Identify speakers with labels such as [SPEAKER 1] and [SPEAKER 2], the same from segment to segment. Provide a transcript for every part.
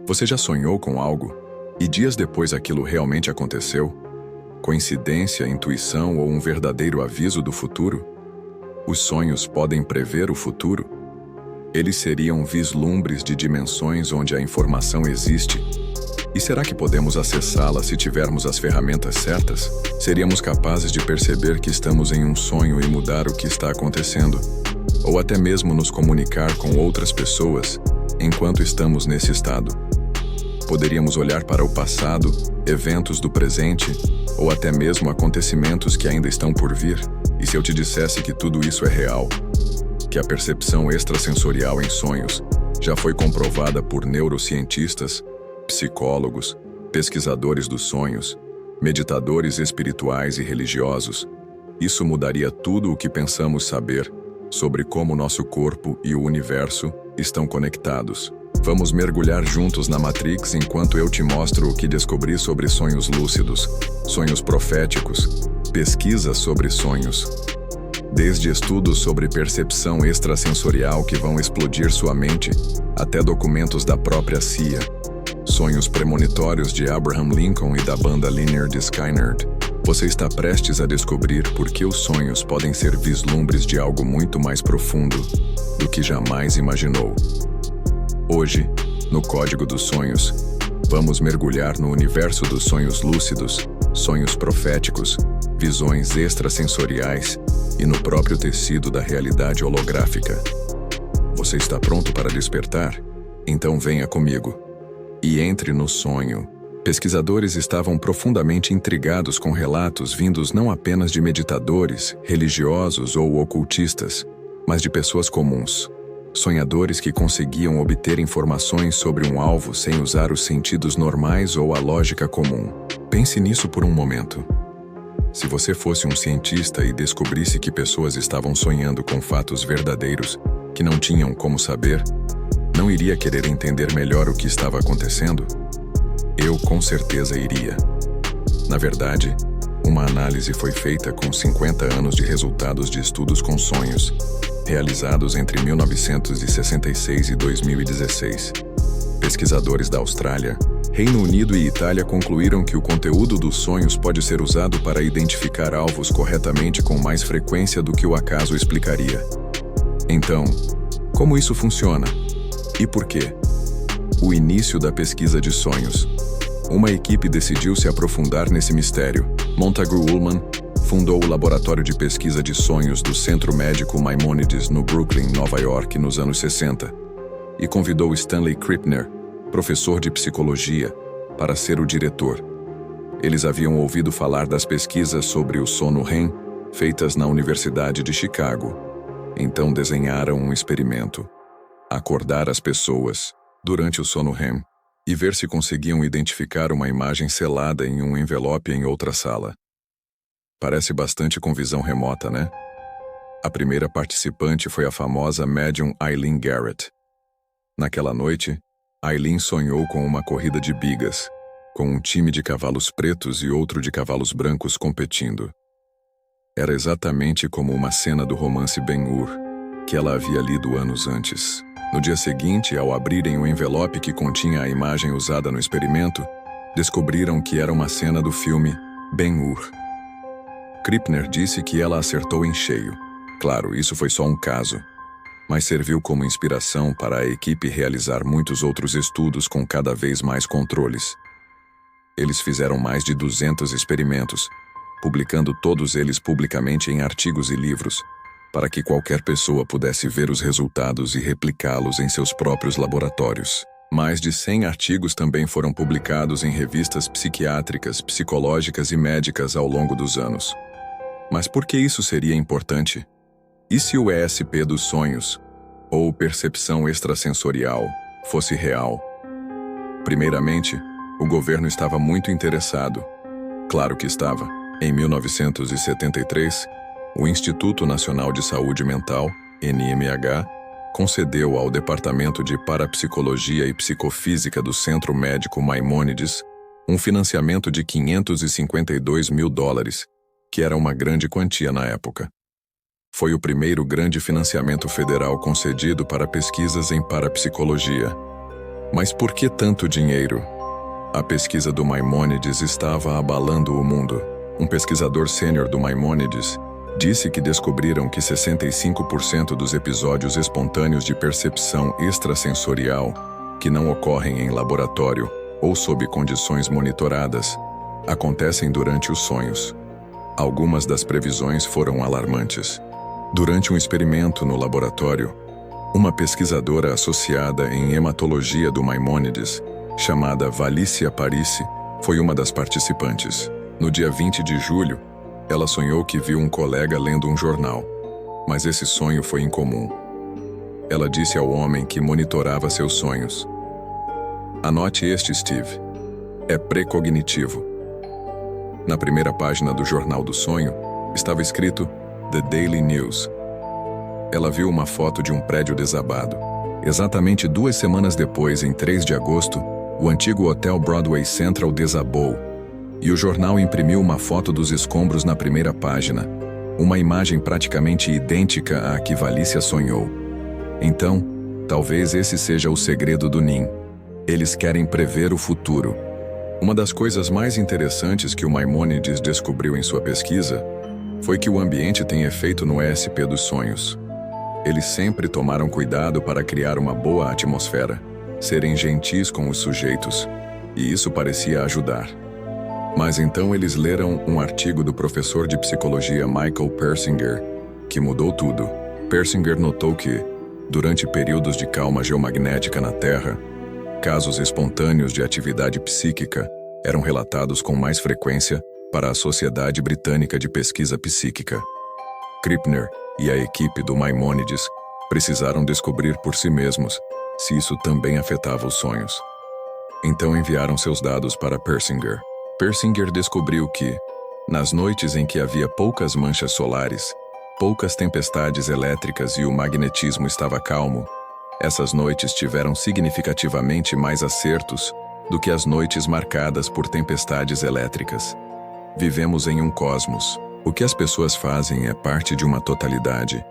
[SPEAKER 1] Você já sonhou com algo e dias depois aquilo realmente aconteceu? Coincidência, intuição ou um verdadeiro aviso do futuro? Os sonhos podem prever o futuro? Eles seriam vislumbres de dimensões onde a informação existe. E será que podemos acessá-la se tivermos as ferramentas certas? Seríamos capazes de perceber que estamos em um sonho e mudar o que está acontecendo? Ou até mesmo nos comunicar com outras pessoas enquanto estamos nesse estado? Poderíamos olhar para o passado, eventos do presente, ou até mesmo acontecimentos que ainda estão por vir? E se eu te dissesse que tudo isso é real? Que a percepção extrasensorial em sonhos já foi comprovada por neurocientistas, psicólogos, pesquisadores dos sonhos, meditadores espirituais e religiosos? Isso mudaria tudo o que pensamos saber sobre como nosso corpo e o universo estão conectados. Vamos mergulhar juntos na Matrix enquanto eu te mostro o que descobri sobre sonhos lúcidos, sonhos proféticos, pesquisas sobre sonhos. Desde estudos sobre percepção extrasensorial que vão explodir sua mente, até documentos da própria CIA. Sonhos premonitórios de Abraham Lincoln e da banda Lynyrd Skynyrd. Você está prestes a descobrir por que os sonhos podem ser vislumbres de algo muito mais profundo do que jamais imaginou. Hoje, no Código dos Sonhos, vamos mergulhar no universo dos sonhos lúcidos, sonhos proféticos, visões extrasensoriais e no próprio tecido da realidade holográfica. Você está pronto para despertar? Então venha comigo e entre no sonho. Pesquisadores estavam profundamente intrigados com relatos vindos não apenas de meditadores, religiosos ou ocultistas, mas de pessoas comuns. Sonhadores que conseguiam obter informações sobre um alvo sem usar os sentidos normais ou a lógica comum. Pense nisso por um momento. Se você fosse um cientista e descobrisse que pessoas estavam sonhando com fatos verdadeiros que não tinham como saber, não iria querer entender melhor o que estava acontecendo? Eu com certeza iria. Na verdade, uma análise foi feita com 50 anos de resultados de estudos com sonhos, realizados entre 1966 e 2016. Pesquisadores da Austrália, Reino Unido e Itália concluíram que o conteúdo dos sonhos pode ser usado para identificar alvos corretamente com mais frequência do que o acaso explicaria. Então, como isso funciona? E por quê? O início da pesquisa de sonhos. Uma equipe decidiu se aprofundar nesse mistério. Montagu Ullman fundou o Laboratório de Pesquisa de Sonhos do Centro Médico Maimonides no Brooklyn, Nova York, nos anos 60, e convidou Stanley Krippner, professor de psicologia, para ser o diretor. Eles haviam ouvido falar das pesquisas sobre o sono REM feitas na Universidade de Chicago. Então desenharam um experimento: acordar as pessoas durante o sono REM e ver se conseguiam identificar uma imagem selada em um envelope em outra sala. Parece bastante com visão remota, né? A primeira participante foi a famosa médium Eileen Garrett. Naquela noite, Eileen sonhou com uma corrida de bigas, com um time de cavalos pretos e outro de cavalos brancos competindo. Era exatamente como uma cena do romance Ben-Hur, que ela havia lido anos antes. No dia seguinte, ao abrirem o envelope que continha a imagem usada no experimento, descobriram que era uma cena do filme Ben-Hur. Krippner disse que ela acertou em cheio. Claro, isso foi só um caso, mas serviu como inspiração para a equipe realizar muitos outros estudos com cada vez mais controles. Eles fizeram mais de 200 experimentos, publicando todos eles publicamente em artigos e livros, para que qualquer pessoa pudesse ver os resultados e replicá-los em seus próprios laboratórios. Mais de 100 artigos também foram publicados em revistas psiquiátricas, psicológicas e médicas ao longo dos anos. Mas por que isso seria importante? E se o ESP dos sonhos, ou percepção extrasensorial, fosse real? Primeiramente, o governo estava muito interessado. Claro que estava. Em 1973, o Instituto Nacional de Saúde Mental, NMH, concedeu ao Departamento de Parapsicologia e Psicofísica do Centro Médico Maimonides um financiamento de $552 mil, que era uma grande quantia na época. Foi o primeiro grande financiamento federal concedido para pesquisas em parapsicologia. Mas por que tanto dinheiro? A pesquisa do Maimônides estava abalando o mundo. Um pesquisador sênior do Maimônides disse que descobriram que 65% dos episódios espontâneos de percepção extrasensorial, que não ocorrem em laboratório ou sob condições monitoradas, acontecem durante os sonhos. Algumas das previsões foram alarmantes. Durante um experimento no laboratório, uma pesquisadora associada em hematologia do Maimônides, chamada Valícia Parisse, foi uma das participantes. No dia 20 de julho, ela sonhou que viu um colega lendo um jornal, mas esse sonho foi incomum. Ela disse ao homem que monitorava seus sonhos: "Anote este, Steve. É precognitivo." Na primeira página do jornal do sonho, estava escrito The Daily News. Ela viu uma foto de um prédio desabado. Exatamente 2 semanas depois, em 3 de agosto, o antigo Hotel Broadway Central desabou, e o jornal imprimiu uma foto dos escombros na primeira página, uma imagem praticamente idêntica à que Valícia sonhou. Então, talvez esse seja o segredo do NIM. Eles querem prever o futuro. Uma das coisas mais interessantes que o Maimônides descobriu em sua pesquisa foi que o ambiente tem efeito no ESP dos sonhos. Eles sempre tomaram cuidado para criar uma boa atmosfera, serem gentis com os sujeitos, e isso parecia ajudar. Mas então eles leram um artigo do professor de psicologia Michael Persinger, que mudou tudo. Persinger notou que, durante períodos de calma geomagnética na Terra, casos espontâneos de atividade psíquica eram relatados com mais frequência para a Sociedade Britânica de Pesquisa Psíquica. Krippner e a equipe do Maimônides precisaram descobrir por si mesmos se isso também afetava os sonhos. Então enviaram seus dados para Persinger. Persinger descobriu que, nas noites em que havia poucas manchas solares, poucas tempestades elétricas e o magnetismo estava calmo, essas noites tiveram significativamente mais acertos do que as noites marcadas por tempestades elétricas. Vivemos em um cosmos. O que as pessoas fazem é parte de uma totalidade.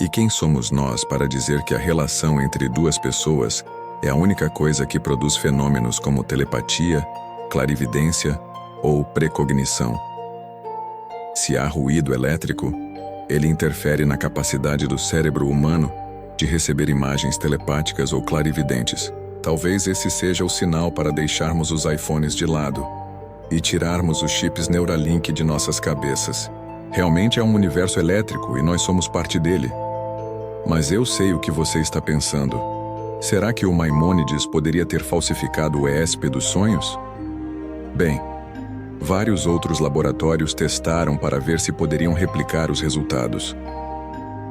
[SPEAKER 1] E quem somos nós para dizer que a relação entre 2 pessoas é a única coisa que produz fenômenos como telepatia, clarividência ou precognição? Se há ruído elétrico, ele interfere na capacidade do cérebro humano de receber imagens telepáticas ou clarividentes. Talvez esse seja o sinal para deixarmos os iPhones de lado e tirarmos os chips Neuralink de nossas cabeças. Realmente é um universo elétrico e nós somos parte dele. Mas eu sei o que você está pensando. Será que o Maimônides poderia ter falsificado o ESP dos sonhos? Bem, vários outros laboratórios testaram para ver se poderiam replicar os resultados.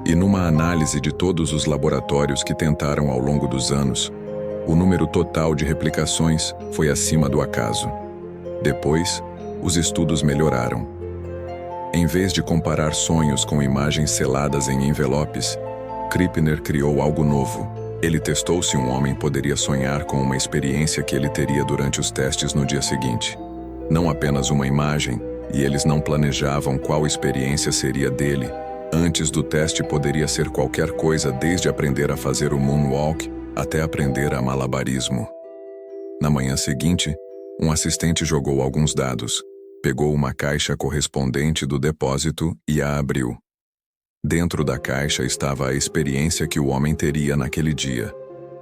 [SPEAKER 1] E numa análise de todos os laboratórios que tentaram ao longo dos anos, o número total de replicações foi acima do acaso. Depois, os estudos melhoraram. Em vez de comparar sonhos com imagens seladas em envelopes, Krippner criou algo novo. Ele testou se um homem poderia sonhar com uma experiência que ele teria durante os testes no dia seguinte. Não apenas uma imagem, e eles não planejavam qual experiência seria dele. Antes do teste poderia ser qualquer coisa, desde aprender a fazer o moonwalk até aprender a malabarismo. Na manhã seguinte, um assistente jogou alguns dados, pegou uma caixa correspondente do depósito e a abriu. Dentro da caixa estava a experiência que o homem teria naquele dia.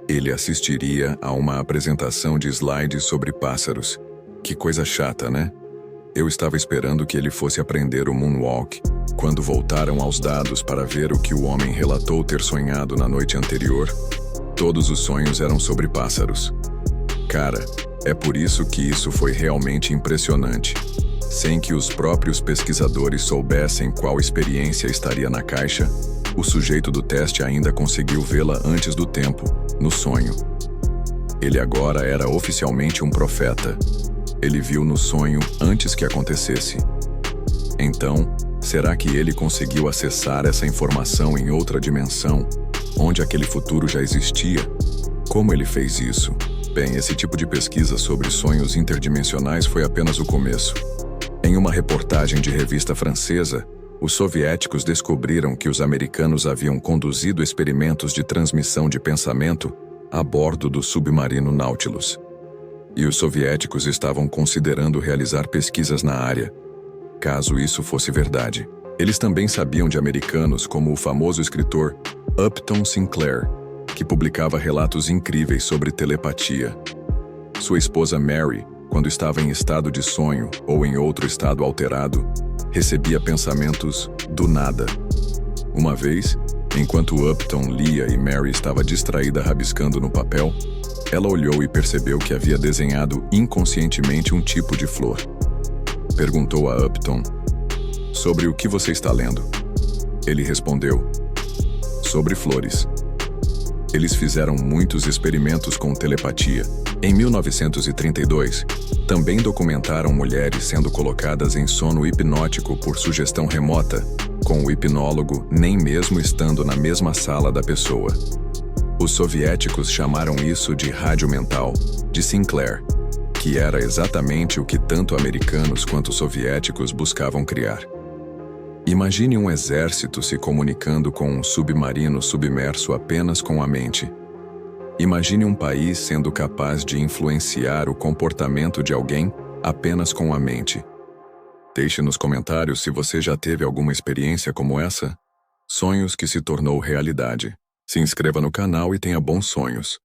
[SPEAKER 1] Ele assistiria a uma apresentação de slides sobre pássaros. Que coisa chata, né? Eu estava esperando que ele fosse aprender o moonwalk. Quando voltaram aos dados para ver o que o homem relatou ter sonhado na noite anterior, todos os sonhos eram sobre pássaros. Cara, é por isso que isso foi realmente impressionante. Sem que os próprios pesquisadores soubessem qual experiência estaria na caixa, o sujeito do teste ainda conseguiu vê-la antes do tempo, no sonho. Ele agora era oficialmente um profeta. Ele viu no sonho antes que acontecesse. Então, será que ele conseguiu acessar essa informação em outra dimensão, onde aquele futuro já existia? Como ele fez isso? Bem, esse tipo de pesquisa sobre sonhos interdimensionais foi apenas o começo. Em uma reportagem de revista francesa, os soviéticos descobriram que os americanos haviam conduzido experimentos de transmissão de pensamento a bordo do submarino Nautilus. E os soviéticos estavam considerando realizar pesquisas na área, caso isso fosse verdade. Eles também sabiam de americanos como o famoso escritor Upton Sinclair, que publicava relatos incríveis sobre telepatia. Sua esposa Mary, quando estava em estado de sonho ou em outro estado alterado, recebia pensamentos do nada. Uma vez, enquanto Upton lia e Mary estava distraída rabiscando no papel, ela olhou e percebeu que havia desenhado inconscientemente um tipo de flor. Perguntou a Upton: "Sobre o que você está lendo?" Ele respondeu: "Sobre flores." Eles fizeram muitos experimentos com telepatia. Em 1932, também documentaram mulheres sendo colocadas em sono hipnótico por sugestão remota, com o hipnólogo nem mesmo estando na mesma sala da pessoa. Os soviéticos chamaram isso de rádio mental, de Sinclair, que era exatamente o que tanto americanos quanto soviéticos buscavam criar. Imagine um exército se comunicando com um submarino submerso apenas com a mente. Imagine um país sendo capaz de influenciar o comportamento de alguém apenas com a mente. Deixe nos comentários se você já teve alguma experiência como essa. Sonhos que se tornou realidade. Se inscreva no canal e tenha bons sonhos.